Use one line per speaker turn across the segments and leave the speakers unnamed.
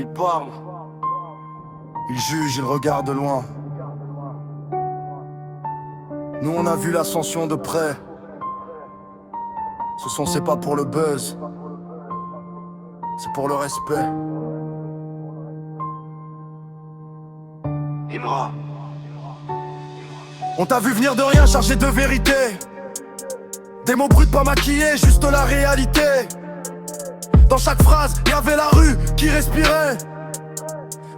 Il parle, il juge, il regarde de loin. Nous on a vu l'ascension de près. Ce son c'est pas pour le buzz, c'est pour le respect. Imra. On t'a vu venir de rien chargé de vérité. Des mots bruts pas maquillés, juste la réalité. Dans chaque phrase, y'avait la rue qui respirait.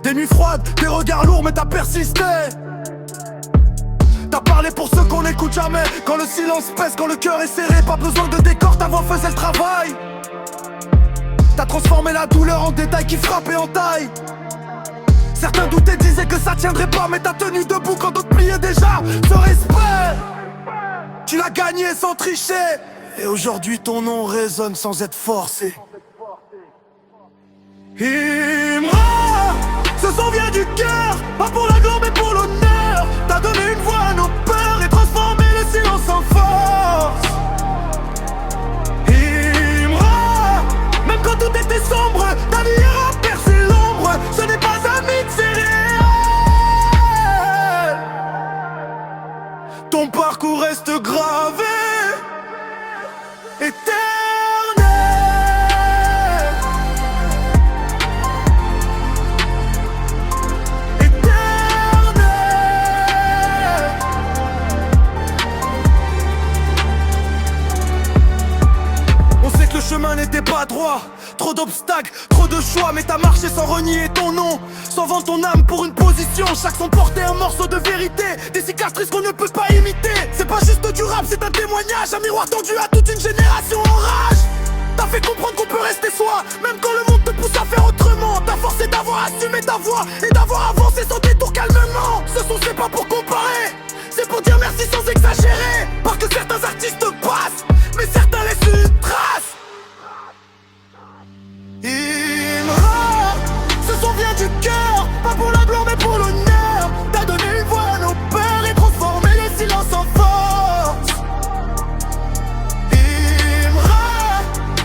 Des nuits froides, des regards lourds, mais t'as persisté. T'as parlé pour ceux qu'on n'écoute jamais. Quand le silence pèse, quand le cœur est serré. Pas besoin de décor, ta voix faisait le travail. T'as transformé la douleur en détail qui frappait en taille. Certains doutaient, disaient que ça tiendrait pas, mais t'as tenu debout quand d'autres pliaient déjà. Ce respect, tu l'as gagné sans tricher. Et aujourd'hui ton nom résonne sans être forcé. Imra, ce son vient du cœur, pas pour la gloire mais pour l'honneur. T'as donné une voix à nos peurs et transformé le silence en force. Imra, même quand tout était sombre, ta lumière a percé l'ombre. Ce n'est pas un mythe, c'est réel. Ton parcours reste gravé, éternel. Le chemin n'était pas droit, trop d'obstacles, trop de choix. Mais t'as marché sans renier ton nom, sans vendre ton âme pour une position. Chaque son portait un morceau de vérité, des cicatrices qu'on ne peut pas imiter. C'est pas juste du rap, c'est un témoignage, un miroir tendu à toute une génération en rage. T'as fait comprendre qu'on peut rester soi, même quand le monde te pousse à faire autrement. T'as forcé d'avoir assumé ta voix et d'avoir avancé sans détour calmement. Ce son c'est pas pour comparer, c'est pour dire merci sans exagérer. Parce que certains artistes passent, mais certains laissent une trace. Imra, ce son vient du cœur, pas pour la gloire mais pour l'honneur. T'as donné une voix à nos peurs et transformé les silences en force. Imra,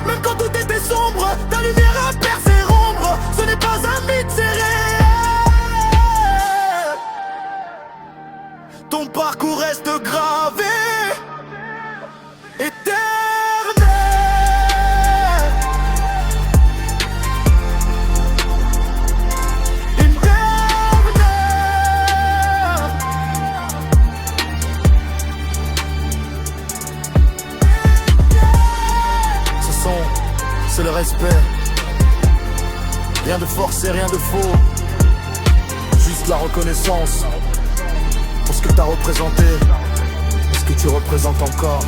même quand tout était sombre, ta lumière a percé l'ombre. Ce n'est pas un mythe, c'est réel. Ton parcours reste gravé, éternel. C'est le respect. Rien de forcé, rien de faux. Juste la reconnaissance pour ce que t'as représenté, ce que tu représentes encore.